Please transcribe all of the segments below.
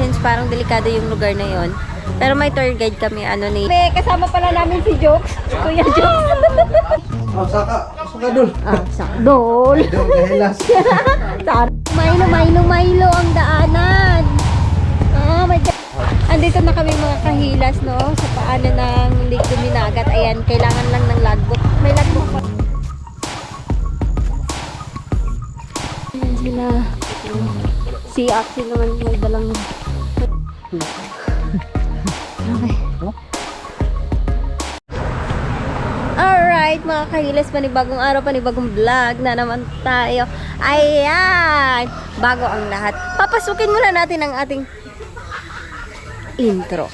since parang delikado yung lugar na yon. Pero may tour guide kami, May kasama pala namin si Jokes, Kuya Jokes. Saka dul. Saka dul. Milo ang daanan. Oh my God. Andito na kami mga kahilas, no? Sa paanan ng Lake Duminagat. Ayan, kailangan lang ng logbook. May logbook pa. Ayan sila. Si Axel naman may dalang... Okay. Alright, mga kahilas, panibagong araw, panibagong vlog na naman tayo. Ayan! Bago ang lahat. Papasukin muna natin ang ating intro.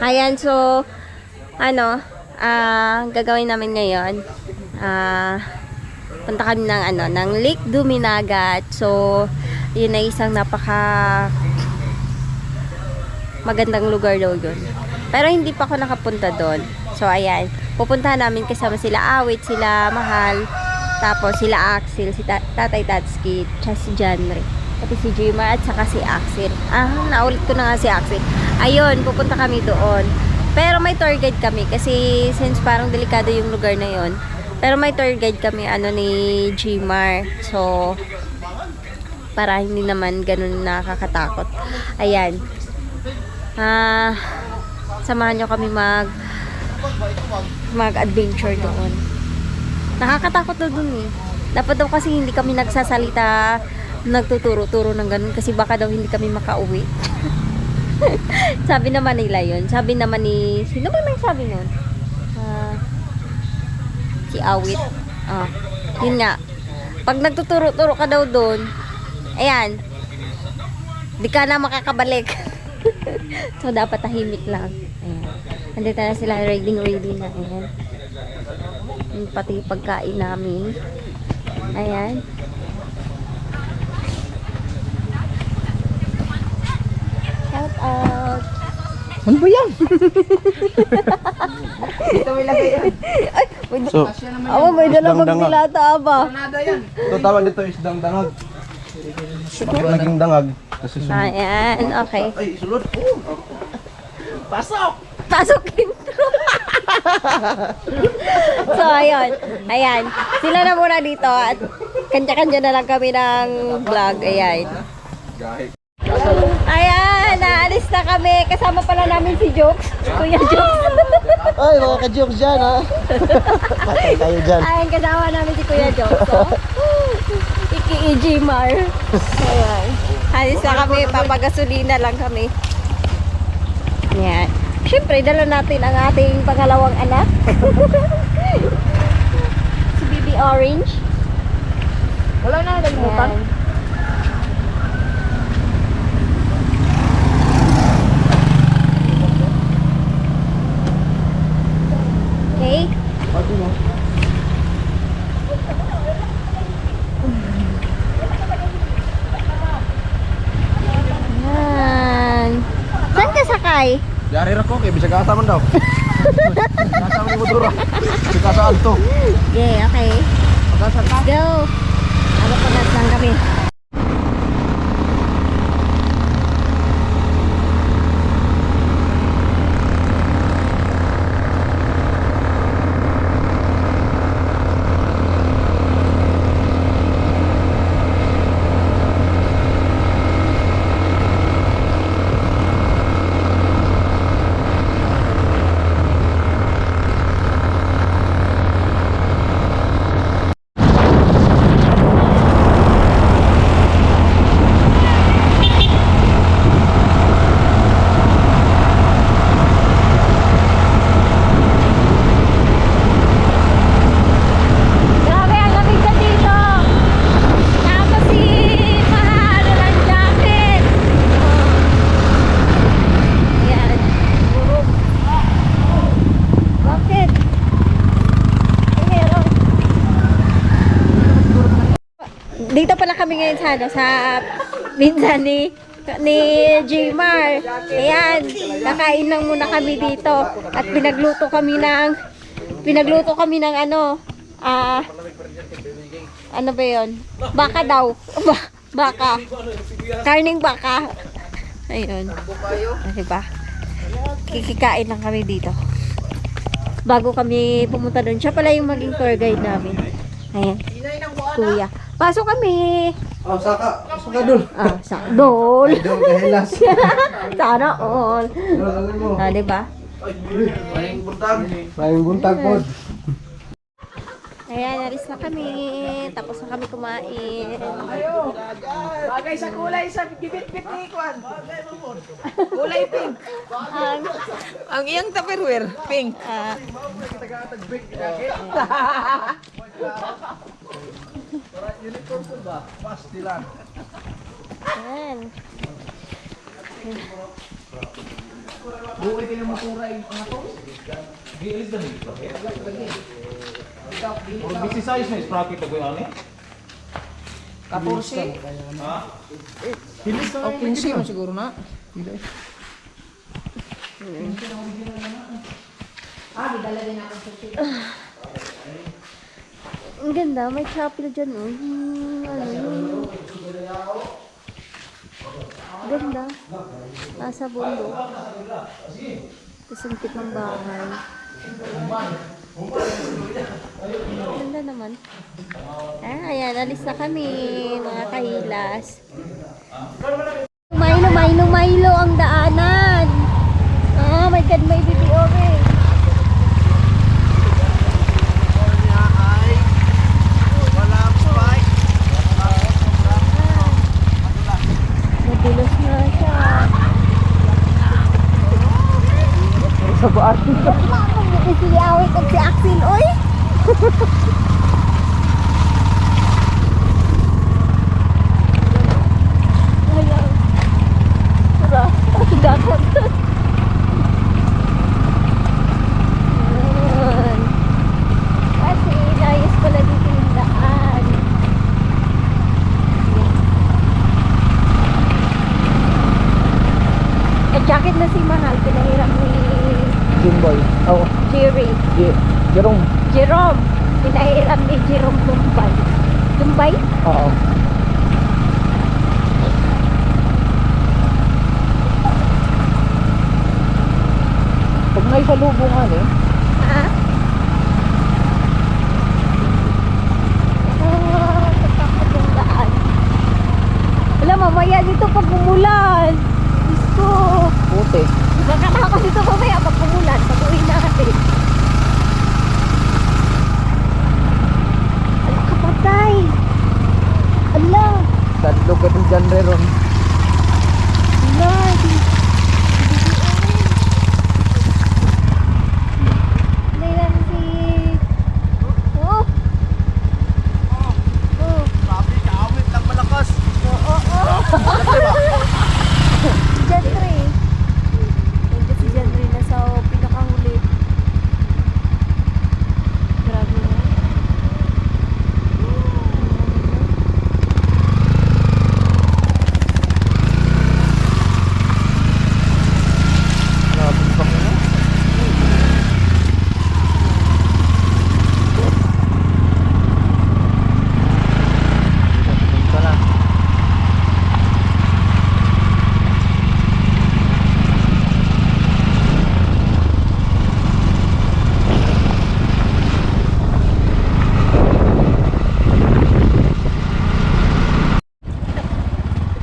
Ayan, so, gagawin namin ngayon, punta kami ng Lake Duminagat. So, yun ay isang napaka magandang lugar daw yun. Pero hindi pa ako nakapunta doon. So, ayan, pupuntahan namin kasama sila Awit, sila Mahal, tapos sila Axel, si Tatay Tatski, tsaka si Janre, pati si Jima at saka si Axel. Naulit ko na nga si Axel. Ayun, pupunta kami doon. Pero may tour guide kami kasi since parang delikado yung lugar na yon. Pero may tour guide kami ni Gmar. So para hindi naman ganun nakakatakot. Ayan. Samahan nyo kami mag-adventure doon. Nakakatakot na doon eh. Dapat daw kasi hindi kami nagsasalita, nagtuturo-turo ng ganun kasi baka daw hindi kami makauwi. Sabi naman nila yun. Sabi naman ni... Sino ba may sabi nun? Si Awit. Yun nga. Pag nagtuturo-turo ka daw doon, ayan, di ka na makakabalik. So, dapat tahimik lang. Ayan. Nandito na sila. Ready na. Ayan. Pati pagkain namin. Ayan. Shout out. Ano ba yan? Dito may lagay yan. So, may dalang magdilata ba? Ito tawag dito isdang dangag. Bakit naging dangag? Kasi sulod. Ayan, okay. Ay, sulod. Pasok! Pasok intro. So, ayun. Ayan. Sila na muna dito at kanya-kanya na lang kami ng vlog. Ayan. Ayan, naalis na kami. Kasama pala namin si Jokes, Kuya Jokes. Ay, mga ka-jokes dyan, ha? Patay tayo dyan. Ayan, kasama namin si Kuya Jokes. So, Iki-Ijimar. Ayan. Alis na kami, papagasolina lang kami. Ayan. Siyempre, dala natin ang ating pangalawang anak. Si Baby Orange. Wala na, nalimutan. Okay. Yan. Saan ka sakay? Yari ra ko, kaya bisa kasa man daw. Kasa man yung motora. Bisa kasa alto. Okay. Pagkasa ka. Let's go. Pagat lang kami. Dito pala kami ngayon sa, ano, sa minsan ni Jmar. Ayan, kakain lang muna kami dito. At pinagluto kami ng ano, ano ba yun? Baka daw. Baka. Karning baka. Ayun. Diba? Kikikain lang kami dito. Bago kami pumunta doon. Siya pala yung maging tour guide namin. Ayan. Kuya. Pasok kami. Oh, saka. Saka dul. Dol. Dul kahilas. Sana all. Dul, Diba? Maing buntag. Maing buntag po. Ayan, naris na kami. Tapos na kami kumain. Bagay sa kulay sa gibit-bit ni Kwan. Kulay pink. Ang iyang tupperware, pink. Uniform po ba? Pastilan. Ayan. Buhay kayo maturay. Giilis na dito. Or busy size na sprocket na gawin ani? Kapursi. Ha? Hilis na. O, pinsi mo siguro na. Ang ganda, may chapel dyan, oh. Ganda. Nasa bundok. Kasingkit ng bahay. Ganda naman. Ayan, alis na kami, mga kahilas. Milo ang daanan. My God, may BBO eh. Madulas na siya. Sa baat. Isiliawit at si Axel, oy! Ayaw. Tara, dagat. Ayan. Kasi inayos pala dito yung daan. At jacket na si Mahal, pinahiram ni Jimboy. Oh, Jerry. Jerome. Jerome. Pinahiram ni Jerome Tumbay. Tumbay? Oo. Pag may salubungan eh. Ha? Tatakot yung daan. Wala, mamaya dito pag umulan. Diyos ko. Puti. Nakatakot dito mamaya pag umulan. Pag uwi natin. Ala, kapatay. Ala. Sadlo ka ng genre ron. Ala. Laylan si... Oh. Oh. Sabi ka, awit lang malakas. Oo. Si Jentry. Hindi si Jentry na sa pinakahuli. Grabe na. Grabe pa mo na. Ito na.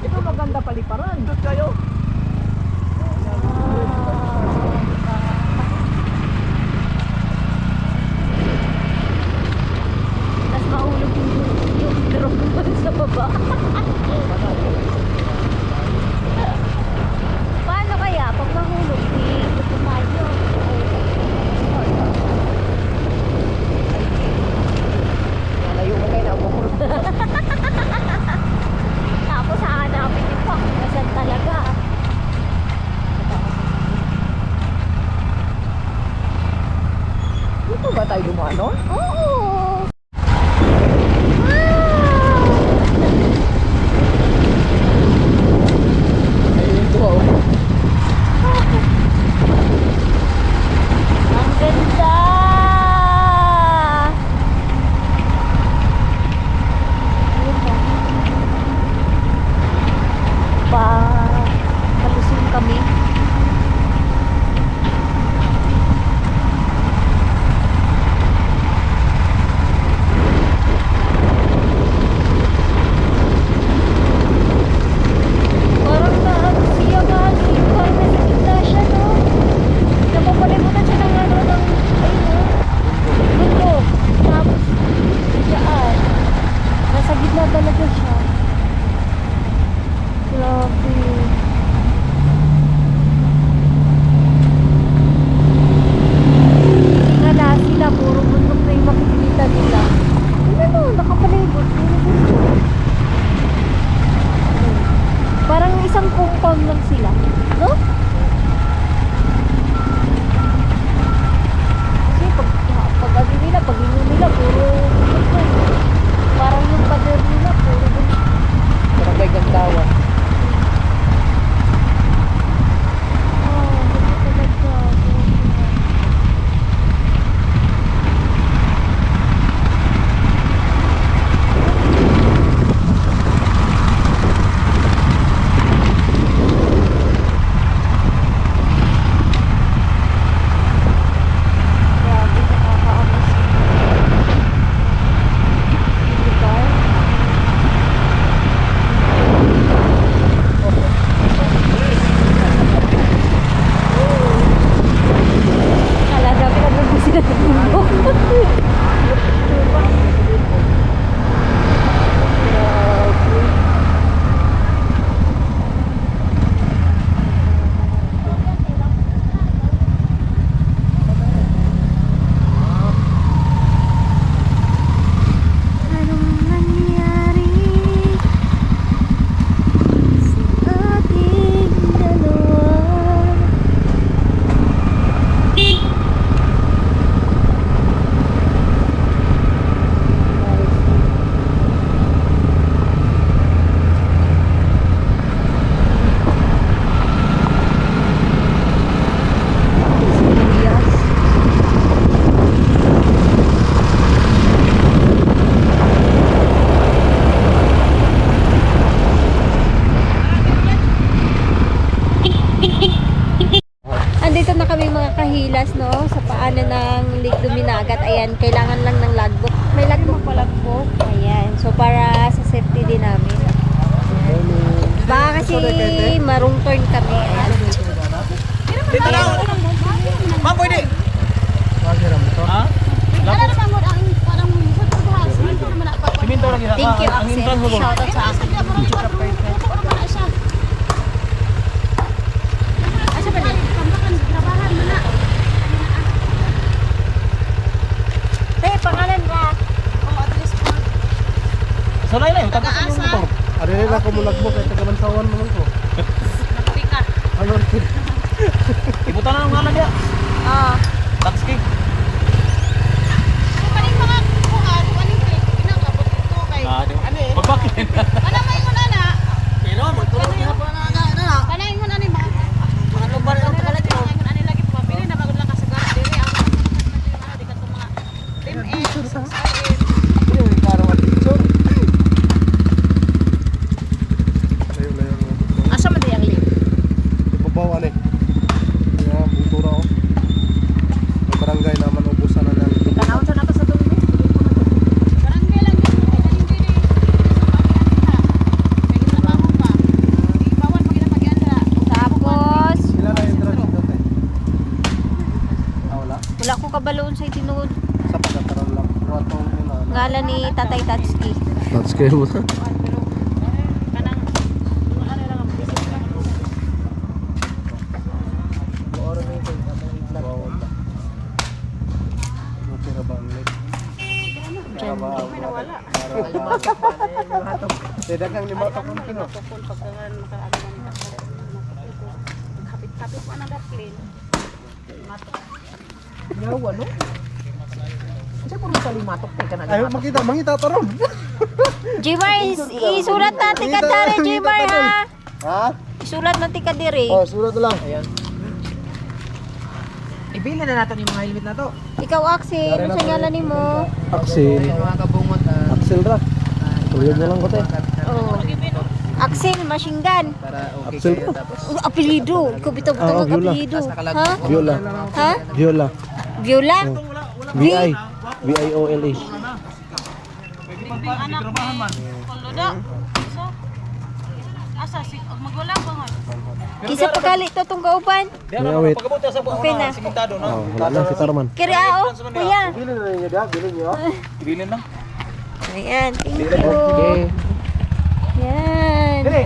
Ito maganda paliparan. Doon kayo. Tapos mahulog yung drone sa baba. Paano kaya pag mahulog? Tumayo. Malayo mo kayo na ako. Tapos hahanapin yung pang nasan talaga. Dito ba tayo dumano? Oo! Wow! isang compound lang sila. No? Kasi pag ano nila, pag ino nila, puro parang yung pader nila, puro Barangay Gandawan. oh, hindi talaga. Grabe, nakakaamas. Lugar. Kala namin nagbubusin sila ng bundok. Grabe. Anong nangyari sa ating dalawa? Yes. Andito na kami mga kahilas, no? Sa paanan ng Lake Duminagat. Ayan, kailangan lang ng logbook. May logbook pa logbook. Ayan. So, para sa safety din namin. Baka kasi marong turn kami. Ayan. Dito lang. Ma'am, pwede. Ha? Siminto lagi na. Thank you, Axel. Shoutout sa akin. Pangalan ka? Salay na yun. Tagasan yung motor. Ari nila ko mulagbo kay taga-Mansawan naman ko. Nakapika. Ano? Ibutan na ng ngalan niya. Oo. Taxi. Ah, di ba? Magbakin. Asa man diyang link? Ibabaw ani. Ya, buntura ko. Ang barangay naman ubusan na lang. Kanawon sa napa sa dumi. Tapos, Sila na yung traffic dati. Wala. wala ko kabaloon sa itinuod. Sa pagkakaroon lang. Ratong yun na. Ngalan ni Tatay Tatsuki. That's scary mo sa? Tidak kang lima tahun kino. Nyawa, no? Kasi puro sa limatok tayo ka na. Ayo makita, mangita taron. Jimar, isulat natin ka dere, Jimar, ha? Ha? Isulat natin ka dere. Oh, surat na lang. Ayan. Ibili na natin yung mga helmet na to. Ikaw, Axel, ano sa ngalan ni mo? Axel. Yung mga kabungot na Axel ra. Tuyod na lang ko te. Oh. Axel, machine gun. para okay Axel kayo pa. tapos. Apelido. Ikaw bitag-bitag ang Viola. apelido. Ha? Viola. Ha? Viola. Viola? VI. VIOLA. Kisa pagkali to itong kauban. May awit. Pagkabuta sa Okay na. simentado, no? Oh, wala na si Tarman. Kira, oh. Kuya. Bilin na niya da, bilin niyo. Ibilin lang. Ayan, thank you. Okay. Yan. Dili.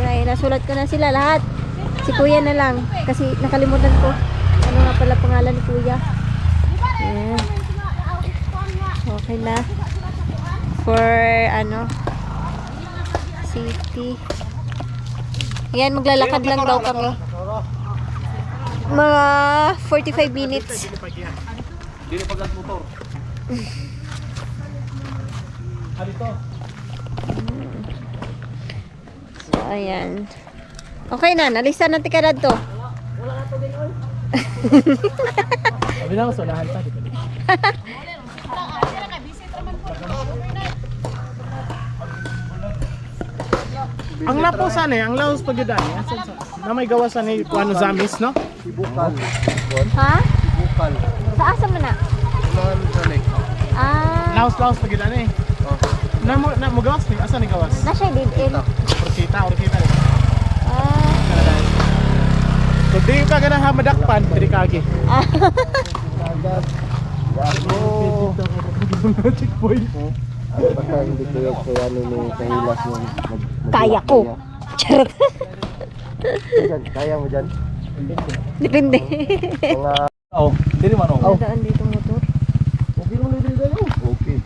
Ay, nasulat ko na sila lahat. Si Kuya na lang. Kasi nakalimutan ko. Ano nga pala pangalan ni Kuya. Ayan. Okay na. For, ano, safety. Ayan, maglalakad lang daw kami. Mga 45 minutes. Dili pag ang motor. Dito. So, ayan. Okay na, nalisan natin ka na to. Sabi na mas unahan pa dito. Ang lapusan ang laos pagyudan na may gawasan ni kuano zamis no? Bukal. Ha? Bukal. Sa asa mo na? Ulan sa lake. Ah, Laos pagyudan Oh. Na mo gawas ni asa ni gawas? na siya din. Orkita. Ah, So di ka gana ha madakpan diri kagi. Oh. Checkpoint. Baka hindi ko kaya ni kahilas yung kaya ko. Charot. Kaya mo dyan? Depende. Mga Oh, dili man oh. Nadaan dito motor. okay lang din dyan. Okay.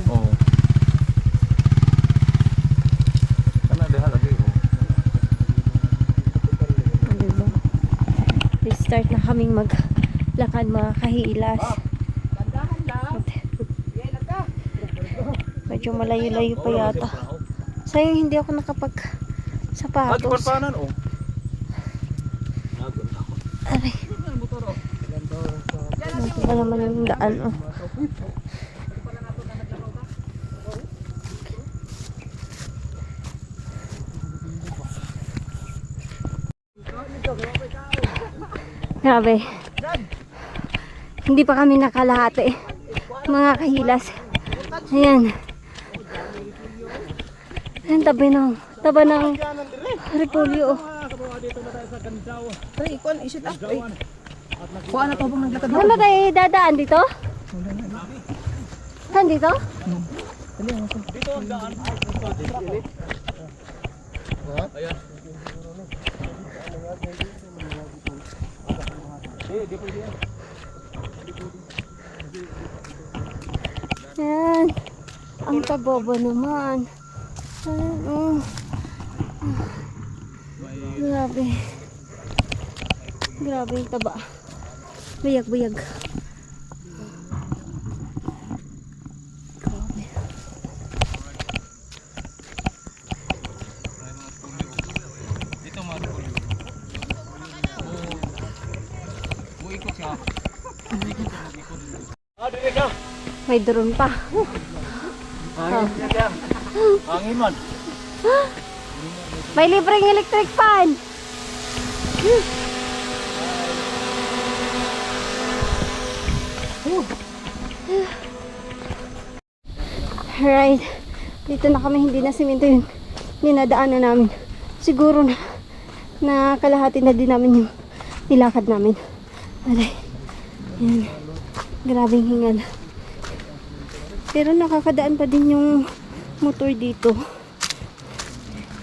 Oh. Kana diha lagi oh. Diba? Restart na kaming maglakad mga kahilas. Medyo malayo-layo pa yata. Sayang hindi ako nakapag sapatos. Panan oh. Aray. Ito pa naman yung daan. Oh. Grabe. Hindi pa kami nakalahati. Mga kahilas. Ayan. Ayan, taba ng repolyo. Ay, ikuan, isit up. Ay. Kuha na to bang naglakad. Ano tayo dadaan dito? Saan dito? Yan. Ang tabobo naman. Ayan, oh. Grabe. Grabe yung taba. Buyag-buyag. Grabe. May drone pa. Hangin man. May libreng electric fan. Alright. Dito na kami, hindi na simento yun. Dinadaanan namin. Siguro na kalahati na din namin yung nilakad namin. Alay. Yan. Grabing hingal. Pero nakakadaan pa din yung motor dito.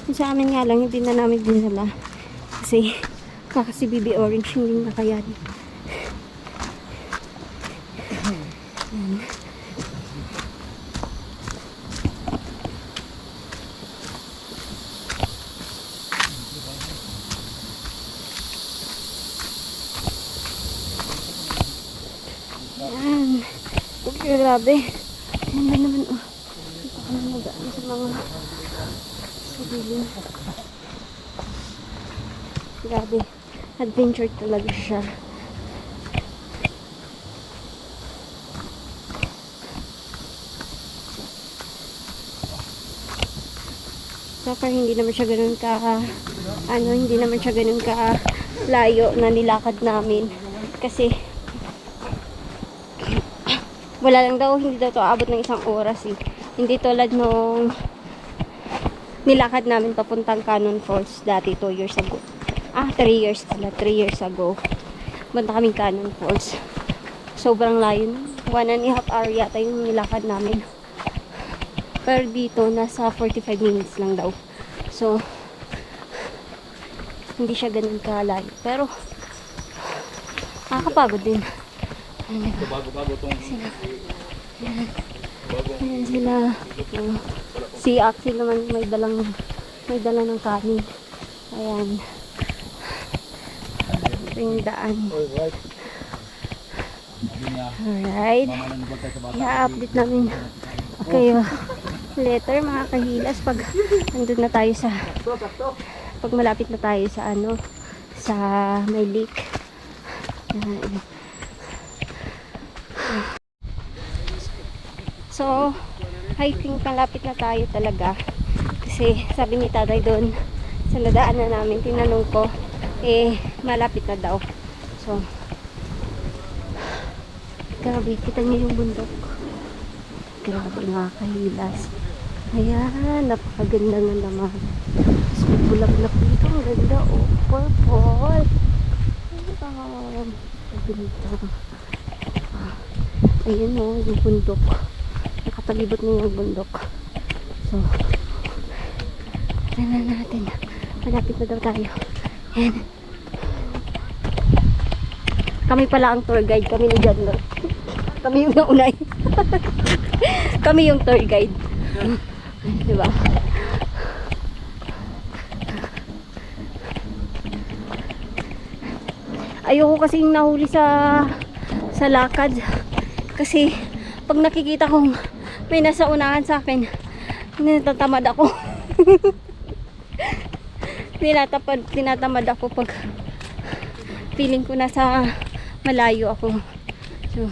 Sa amin nga lang, hindi na namin dinala. Kasi si BB Orange hindi nakayanin. Yan. Yan. Grabe. Yan na naman. Oh. Ito kami nagaan sa mga sabilin. Grabe. Adventure talaga siya. So, far, hindi naman siya ganun hindi naman siya ganun ka layo na nilakad namin. Kasi, wala lang daw, hindi daw to abot ng 1 oras eh. Hindi tulad nung nilakad namin papuntang Cannon Falls dati 2 years ago. 3 years pala, 3 years ago. Punta kaming Cannon Falls. Sobrang layo. 1.5 hour yata yung nilakad namin. Pero dito, nasa 45 minutes lang daw. So, hindi siya ganun kalayo. Pero, nakakapagod din. Bago-bago tong Ayan sila. Si Axel naman may dala ng kanin. Ayan. Ito yung daan. Alright. I-update namin kayo later mga kahilas pag andun na tayo sa pag malapit na tayo sa ano sa may lake. So I think malapit na tayo talaga kasi sabi ni tatay doon sa nadaanan namin, tinanong ko malapit na daw. So grabe, kita niyo yung bundok. Grabe mga kahilas. Ayan, napakaganda nga naman. Tapos may bulaklak dito. Ang ganda, oh. Purple. Ganda. Ayan, oh, yung bundok. Nakapalibot na yung bundok. So, tignan natin. Malapit na daw tayo. Ayan. Kami pala ang tour guide. Kami ni John. Kami yung naunay. Kami yung tour guide. Diba? Ayoko kasing nahuli sa lakad. Kasi pag nakikita kong may nasa unahan sa akin, natatamad ako. Tinatamad ako pag feeling ko nasa malayo ako. So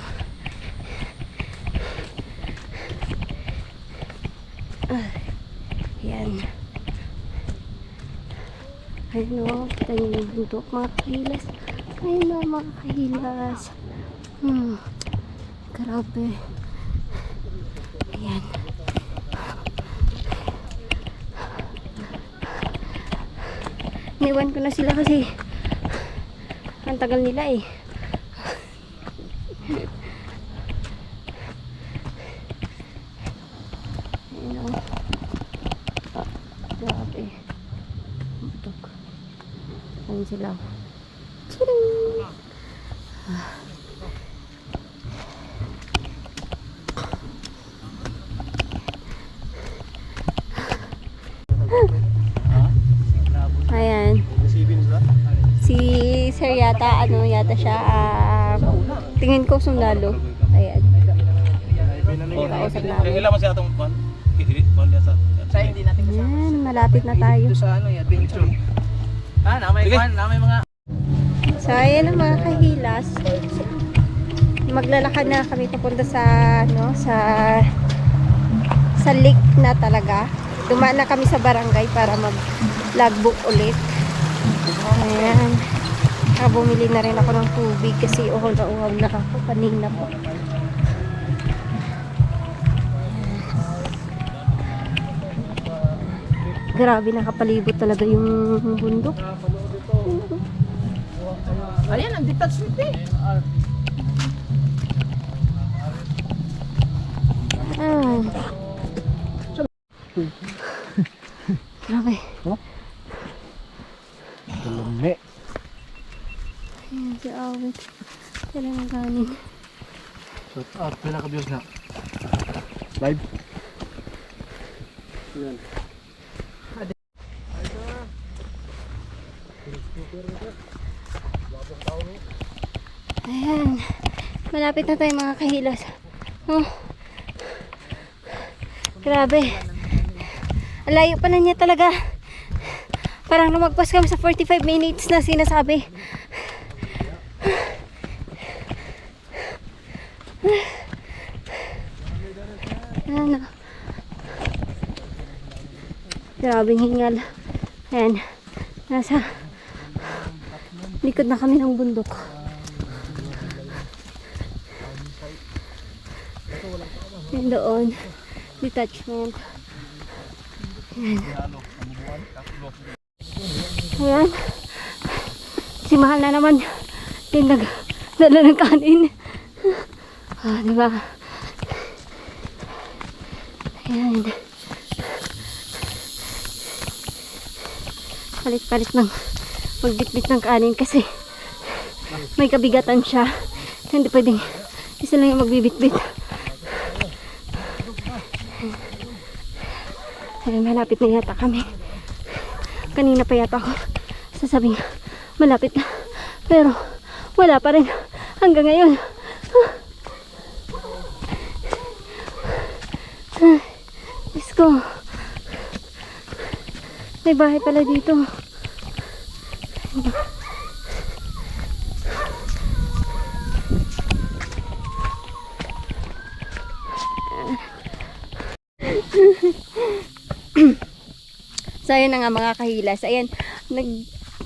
yan. Ayun o, kita nyo yung bundok mga kahilas. Ayun o mga kahilas. Grabe. Ayan. Niwan ko na sila kasi ang tagal nila eh. Ayun o. Grabe. Bundok. Ayun sila. Tching! Ayan. Si Sir yata, yata siya, tingin ko sundalo. Ayan. Kausap namin. Ilan man siya itong kwan? Kwan niya sa... Sa hindi natin Ayan, malapit na tayo. sa adventure. Namay mga... So, ayan ang mga kahilas. Maglalakad na kami papunta sa, sa lake na talaga. Dumaan na kami sa barangay para mag-logbook ulit. Ayan. Bumili na rin ako ng tubig kasi uhaw na ako. Kanina po. Grabe, nakapalibot talaga yung bundok. Ayan, ang detached eh. Grabe. Lumi. Ayan, si Awit. Sila ng kanin. Shut up, pinaka-views na. Live. Yan. Ayan. Malapit na tayo mga kahilas. Oh. Grabe. Ang layo pa na niya talaga. Parang lumagpas kami sa 45 minutes na sinasabi. Ayan. Grabing hingal. Ayan. Nasa likod na kami ng bundok. Ayan doon. Detachment. Ayan. Ayan. Si Mahal na naman yung nagdala ng kanin. Diba? Ayan. Palit-palit ng magbitbit ng kanin kasi may kabigatan siya. Hindi pwedeng isa lang yung magbibitbit. Ayun, malapit na yata kami. Kanina pa yata ako sasabing malapit na. Pero wala pa rin hanggang ngayon. Let's go. May bahay pala dito. So ayun na nga mga kahilas. Ayan,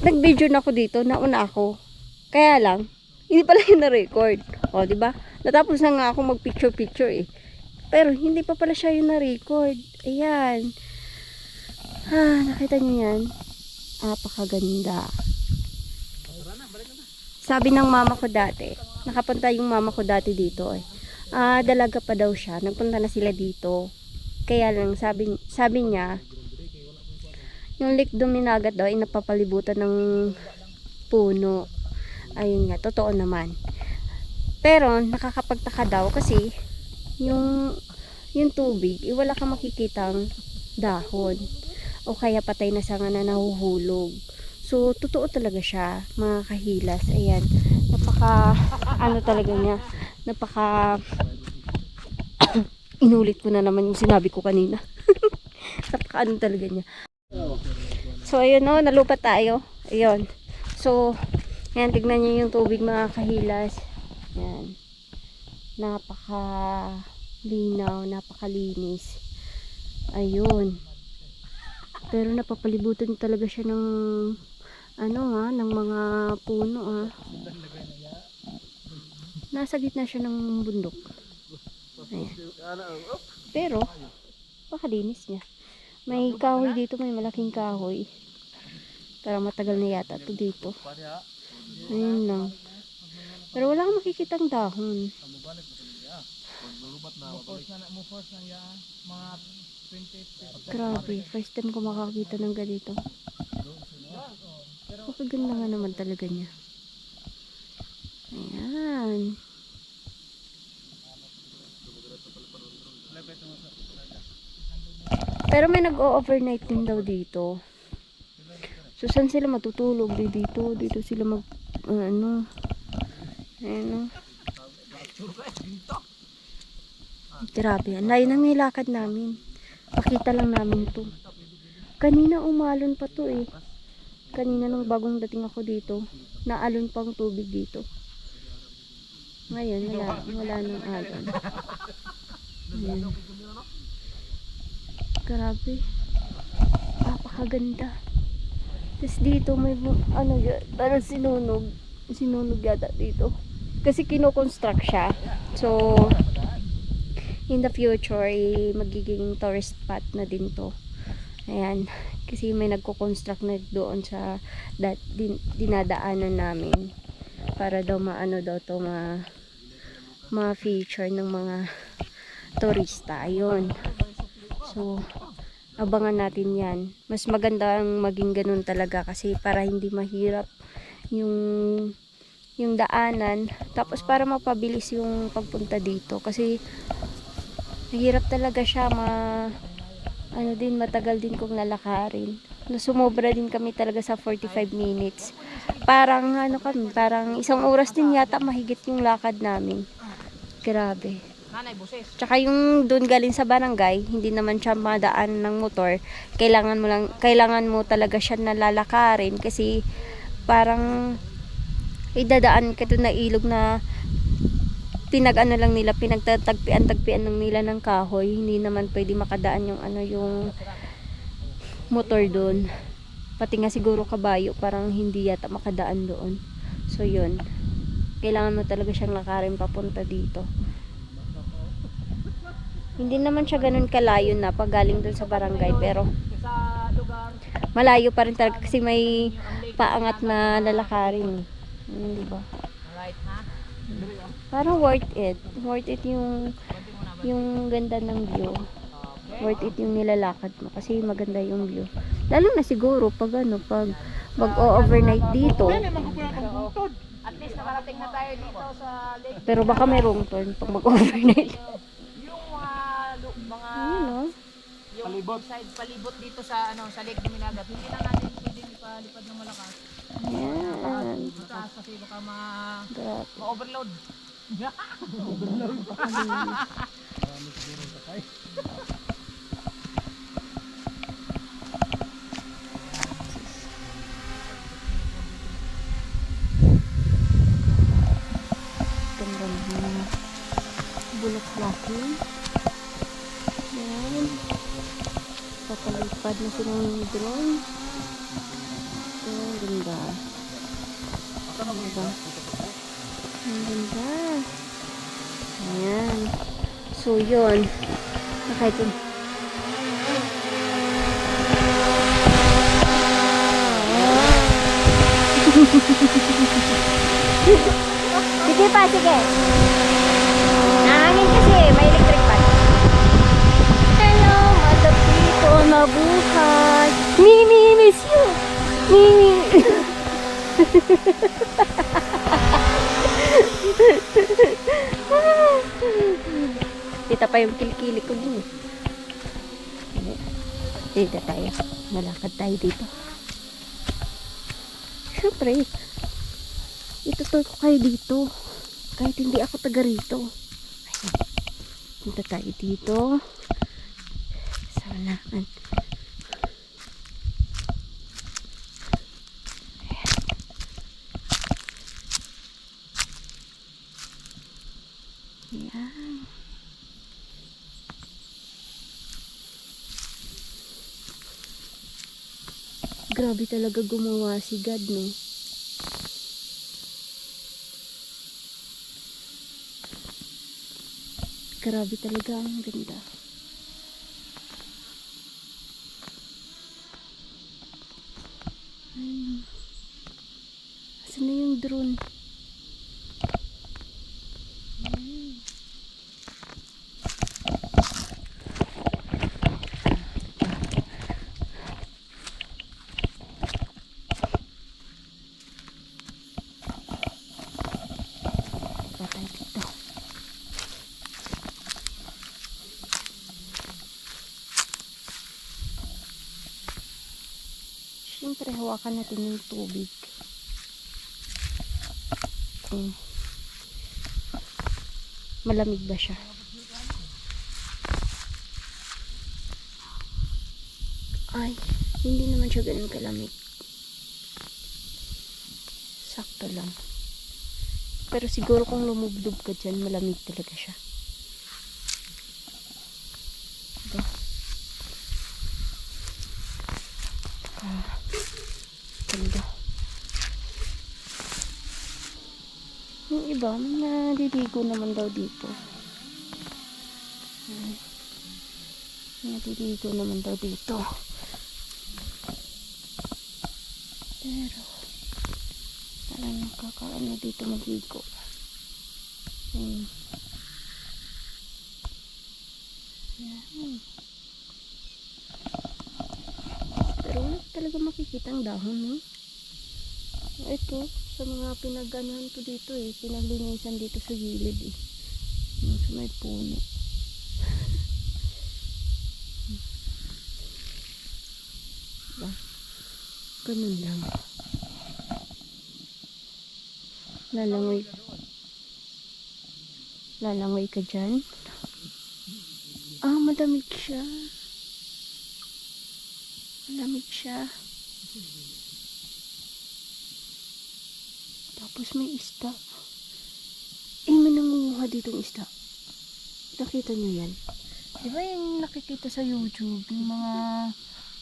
nag-video na ako dito, nauna ako. Kaya lang, hindi pala yun na-record. O, di ba? Natapos na nga ako mag-picture-picture eh. Pero hindi pa pala siya yung na-record. Ayan. Nakita niyo yan? Napakaganda. Sabi ng mama ko dati, nakapunta yung mama ko dati dito eh. Dalaga pa daw siya. Nagpunta na sila dito. Kaya lang, sabi niya, yung Lake Duminagat daw ay napapalibutan ng puno. Ayun nga, totoo naman. Pero nakakapagtaka daw kasi yung tubig, wala kang makikitang dahon. O kaya patay na sanga na nahuhulog. So, totoo talaga siya, mga kahilas. Ayan, talaga niya, inulit ko na naman yung sinabi ko kanina. Talaga niya. So, ayun o, nalupat tayo. Ayun. So, ayan, tignan niyo yung tubig mga kahilas. Ayan. Napaka-linaw, napakalinis. Ayun. Pero napapalibutan talaga siya ng ng mga puno Nasa gitna siya ng bundok. Ayan. Pero, pakalinis niya. May kahoy dito, may malaking kahoy. Pero matagal na yata ito dito. Ayun lang. Pero wala kang makikitang dahon. Grabe, first time ko makakita ng ganito. Napakaganda nga naman talaga niya. Ayan. Pero may nag-o-overnight din daw dito. So, saan sila matutulog? Dito sila ayan o. Grabe yan. Layo nang nilakad namin. Pakita lang namin to. Kanina umalon pa to eh. Kanina nung bagong dating ako dito, naalon pang tubig dito. Ngayon, wala nang alon. Ayan. Grabe. Napakaganda. Tapos dito may parang sinunog yata dito. Kasi kino-construct siya. So, in the future, magiging tourist spot na din to. Ayan. Kasi may nagko-construct na doon sa dinadaanan namin. Para daw ma-feature ng mga turista. Ayun. So, abangan natin yan. Mas maganda ang maging ganun talaga kasi para hindi mahirap yung daanan. Tapos para mapabilis yung pagpunta dito. Kasi mahirap talaga siya matagal din kong lalakarin. Sumobra din kami talaga sa 45 minutes. Parang parang isang oras din yata mahigit yung lakad namin. Grabe. Tsaka yung doon galing sa barangay, hindi naman siya madaan ng motor. Kailangan mo talaga siya nalalakarin kasi parang idadaan ka doon na ilog na pinagtagpian ng nila ng kahoy. Hindi naman pwede makadaan yung motor doon. Pati nga siguro kabayo, parang hindi yata makadaan doon. So yun. Kailangan mo talaga siyang lakarin papunta dito. Hindi naman siya ganun kalayo na pag galing doon sa barangay, pero malayo pa rin talaga kasi may paangat na lalakarin. Di ba? Parang worth it yung ganda ng view. Worth it yung nilalakad mo kasi maganda yung view. Lalo na siguro pag mag-overnight dito. At least nakarating na tayo dito sa lake. Pero baka may wrong turn pag mag-overnight. Yung mga Ayun, no? yung Side palibot dito sa ano sa Lake Duminagat. Hindi na natin pwedeng ipalipad ng malakas. Ayan. Mataas kasi baka Grabe. ma-overload. Ganda na bulaklakin. Ayan. Papalipad na silang drone. Ayan, ganda. Ganda. Ang ganda. Ayan. So, yun. Kahit yun. Sige pa, sige. Nahangin kasi, may electric pan. Hello, madam dito na buhay. Mimi, miss you. Mimi. Kita pa yung kilikili ko dun. Dito tayo. Malakad tayo dito. Siyempre, itutur ko kayo dito. Kahit hindi ako taga rito. Ayun. Punta tayo dito. Sa unahan. Ayan. Grabe talaga gumawa si God, no? Grabe talaga, ang ganda. Ayun. Asan na yung drone? Ayun. Patay dito. Siyempre, hawakan natin yung tubig. Malamig ba siya? Ay, hindi naman siya ganun kalamig. Sakto lang. Pero siguro kung lumublob ka dyan, malamig talaga siya. Diba? Ganda. Yung iba, naliligo naman daw dito. Naliligo naman daw dito. Pero, parang nakakaano dito maligo. Yan. Pero wala talaga makikita ang dahon, no? Ito, sa mga pinaganahan ko dito pinaglinisan dito sa gilid sa may puno. Diba? Ganun lang. Lalangoy ka dyan. Malamig siya. Malamig siya. Tapos may isda. May nangunguha ditong isda. Nakita nyo yan? Diba yung nakikita sa YouTube, yung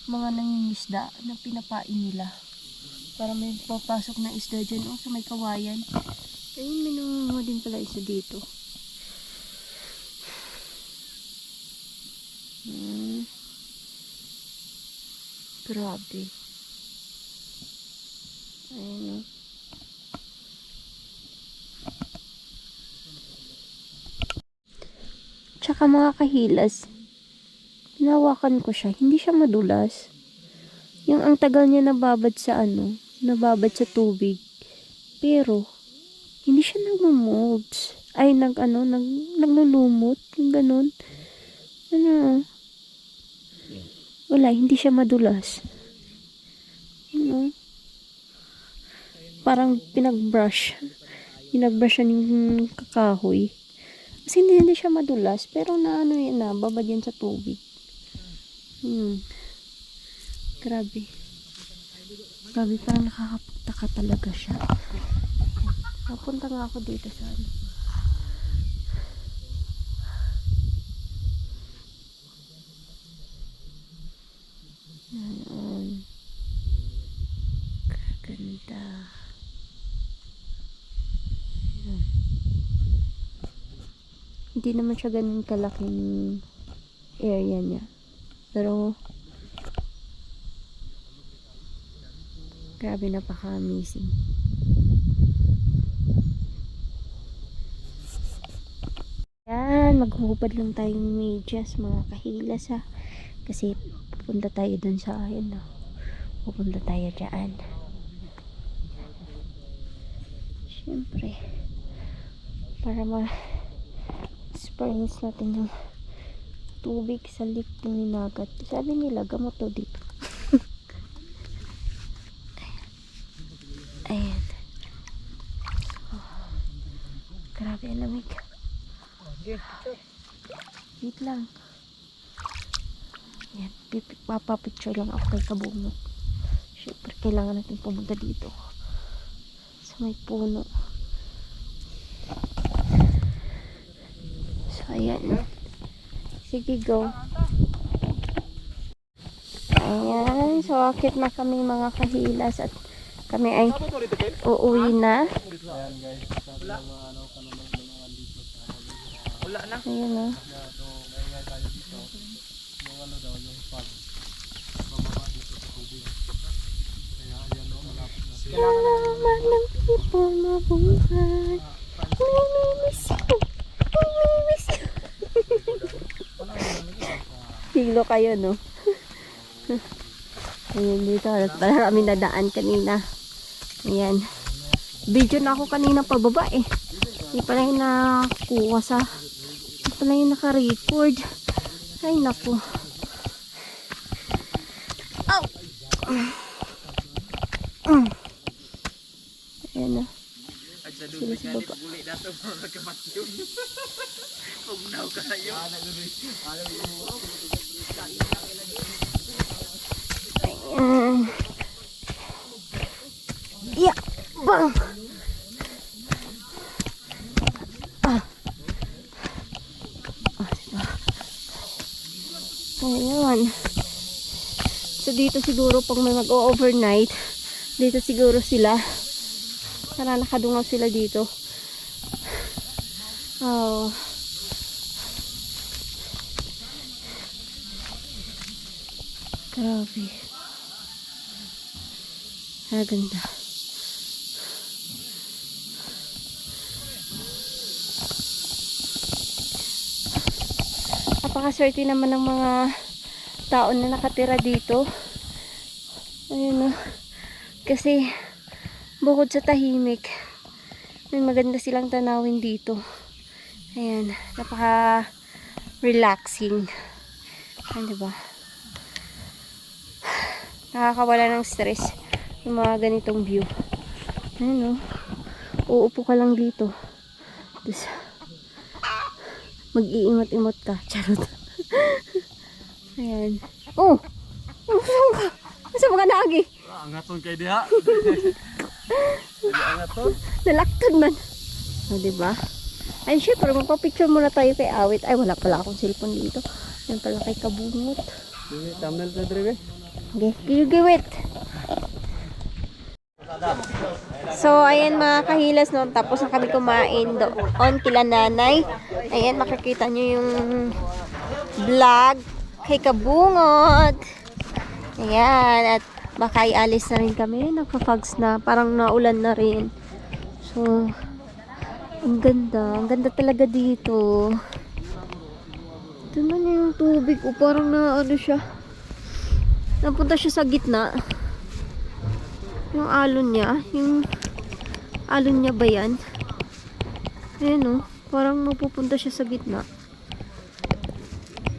mga nangingisda na pinapain nila para may papasok na isda dyan sa may kawayan. Ayun, may nangunguha din pala isa dito. Grabe. Ayun. Tsaka mga kahilas, hinawakan ko siya, hindi siya madulas. Yung ang tagal niya nababad sa nababad sa tubig. Pero, hindi siya nagmamolds. Ay, naglulumot. Yung ganun. Wala, hindi siya madulas. Ano? Parang pinag-brush. Pinag-brush siya ng kakahoy. Kasi hindi siya madulas. Pero na ano yan na, babad yan sa tubig. Grabe. Grabe, parang nakakapagtaka talaga siya. Napunta nga ako dito sa ano. Yan. Ganda. Yan. Hindi naman siya ganun kalaking area niya. Pero grabe, napaka-amazing. Yan, maghuhubad lang tayong medyas, mga kahilas ha. Kasi pupunta tayo dun sa ayan no. Pupunta tayo dyan. Siyempre, para ma-experience natin yung tubig sa lake ng Ninagat. Sabi nila, gamot to dito. Ayan. Oh, grabe ang lamig. Wait lang. Ayan, papapicture lang ako kay Kabungot. Siyempre, kailangan natin pumunta dito. Sa may puno. So, ayan. Sige, go. Ayan. So, akit na kami mga kahilas at kami ay uuwi na. Ayan o. Salamat ng people mabuhay. Mimiss you. Mimiss you. Siglo kayo, no? Ayan, dito. Pala kami nadaan kanina. Ayan. Video na ako kanina pababa eh. Hindi pala yung nakuha sa... Hindi pala yung naka-record. Ay, naku. Oh! Ayan na. Sila sa baba. Ayan. Yeah! Bang! Ayan. So dito siguro pag may mag-overnight, dito siguro sila. Sana nakadungaw sila dito. Oh. Grabe. Ganda. Napakaswerte naman ng mga tao na nakatira dito. Ayun o. Kasi bukod sa tahimik, may maganda silang tanawin dito. Ayan. Napaka-relaxing. Ayan, diba? Nakakawala ng stress yung mga ganitong view. Ayan o. Uupo ka lang dito. Tapos mag-iimot-imot ka. Charot. Ayan. Oh! Saan ka? Saan ka nagi? Angaton kay diha. Angaton. Nalaktad man. O, diba? Ay, syempre, magpa-picture muna tayo kay Awit. Ay, wala pala akong cellphone dito. Yan pala kay Kabungot. Thumbnail sa drive. Okay, giwit. So, ayan mga kahilas, no? Tapos na kami kumain doon kila nanay. Ayan, makikita nyo yung vlog kay Kabungot. Ayan, at baka ialis na rin kami. Nagpa-fogs na, parang naulan na rin. So, ang ganda. Ang ganda talaga dito. Tingnan nyo yung tubig. O, parang na ano siya. Napunta siya sa gitna. Yung alon niya. Yung alon niya ba yan? Ayan o. Parang mapupunta siya sa gitna.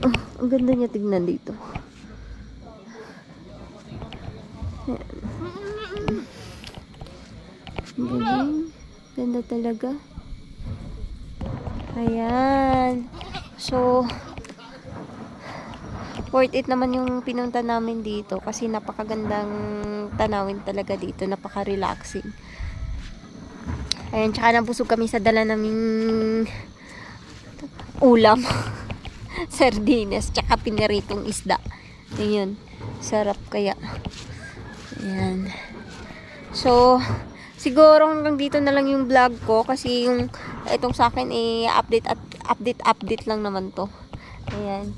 Oh, ang ganda niya tignan dito. Galing. Ganda talaga. Ayan. So, worth it naman yung pinunta namin dito kasi napakagandang tanawin talaga dito. Napaka-relaxing. Ayan, tsaka nabusog kami sa dala naming ulam. Sardines, tsaka piniritong isda. Ayun. Sarap kaya. Ayan. So, siguro hanggang dito na lang yung vlog ko kasi yung itong sa akin update lang naman to. Ayan.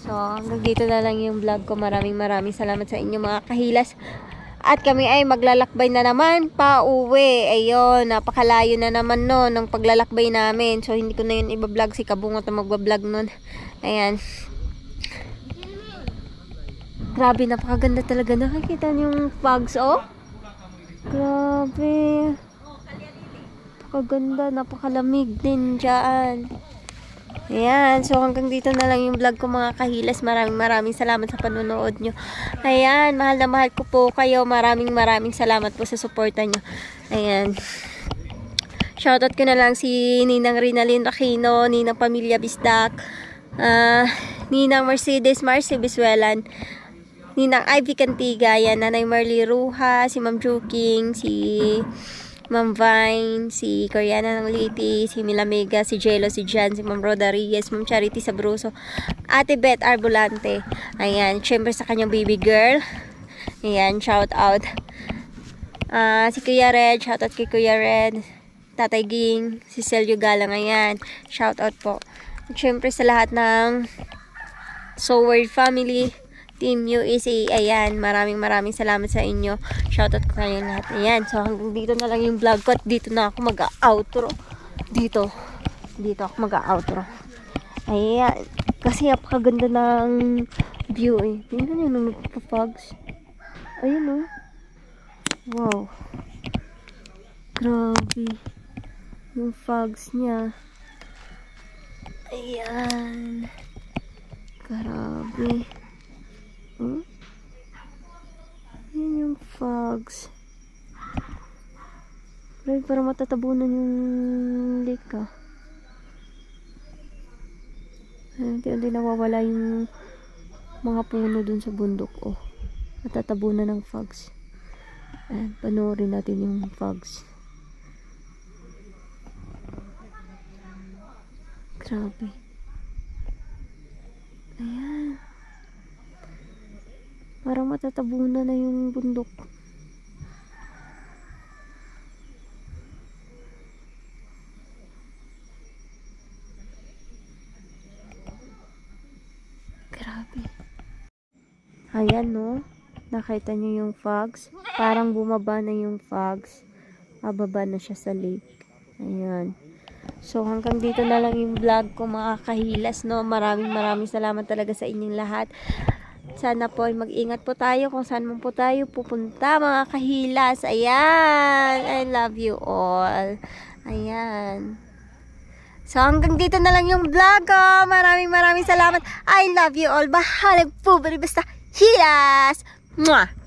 So, hanggang dito na lang yung vlog ko. Maraming salamat sa inyo mga kahilas. At kami ay maglalakbay na naman pa uwi. Ayun, napakalayo na naman no ng paglalakbay namin. So, hindi ko na yun iba-vlog. Si Kabungot na magba-vlog nun. Ayan. Grabe, napakaganda talaga. Nakikita niyo yung fogs, oh. Grabe. Napakaganda, napakalamig din dyan. Ayan, so hanggang dito na lang yung vlog ko mga kahilas. Maraming salamat sa panonood nyo. Ayan, mahal na mahal ko po kayo. Maraming salamat po sa suporta nyo. Ayan. Shoutout ko na lang si Ninang Rinalyn Aquino, Ninang Pamilya Bisdak, Ninang Mercedes Marcy Bisuelan, Ninang Ivy Cantiga, yan, Nanay Marley Ruha, si Ma'am Juking, si Ma'am Vine, si Koreana ng Liti, si Mila Mega, si Jello, si Jan, si Ma'am Roda Reyes, Ma'am Charity Sabruso, Ate Beth Arbulante. Ayan, syempre sa kanyang baby girl. Ayan, shout out. Si Kuya Red, shout out kay Kuya Red. Tatay Ging, si Celio Galang, ayan. Shout out po. At syempre sa lahat ng So Word Family, Team USA, ayan, maraming salamat sa inyo. Shoutout ko kayo lahat. Ayan, so hanggang dito na lang yung vlog ko at dito na ako mag-outro. Dito ako mag-outro. Ayan, kasi napakaganda ng view eh. Tingnan nyo nung nagpa-fogs. Ayun oh. Wow. Grabe. Yung fogs niya. Ayan. Grabe. Yan yung fogs. Grabe, parang matatabunan yung lake ah. Hindi nawawala yung mga puno dun sa bundok oh. Matatabunan ng fogs. Ayan, panoorin natin yung fogs. Grabe. Ayan. Parang matatabunan na yung bundok. Grabe. Ayan no. Nakita nyo yung fogs. Parang bumaba na yung fogs. Bababa na siya sa lake. Ayan. So hanggang dito na lang yung vlog ko mga kahilas no. Maraming salamat talaga sa inyong lahat. Sana po ay mag-ingat po tayo kung saan man po tayo pupunta mga kahilas. Ayan. I love you all. Ayan. So hanggang dito na lang yung vlog ko. Maraming salamat. I love you all. Bahalag po. Basta hilas. Mwah!